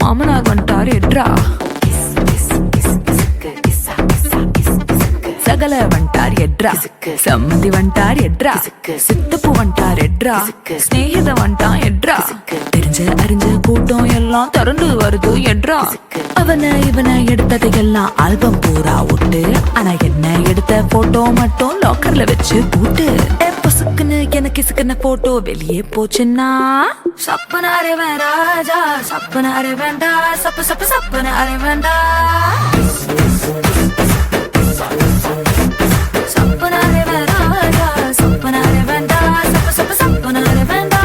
மாமனார் வந்துட்டாரு எட்ரா. சகல வந்துட்டார் எட்ரா. சம்மந்தி வந்துட்டார் எட்ரா. சித்தப்பு வந்துட்டார் எட்ரா. ஸ்நேகித வந்துட்டான் எட்ரா. தெரிஞ்ச அறிஞ்ச கூட்டம் எல்லாம் திறந்து வருது எட்ரா. அவனை இவனை எடுத்ததையெல்லாம் ஆல்பம் பூரா விட்டு, ஆனா என்ன எடுத்த போட்டோ மட்டும் லாக்கர்ல வச்சு பூட்டு. பொசுக்குன்னு எனக்கு இசுக்குன போட்டோ வெளியே போச்சுன்னா சப்பன அரைவன் ராஜா, சப்பன அரைவேண்டா, சப்பு சப்பு சப்பன அரைவேண்டா. சப்பன அரைவன் ராஜா, சப்பன அரைவேண்டா, சப்பு சப்பு சப்பன அரைவேண்டா.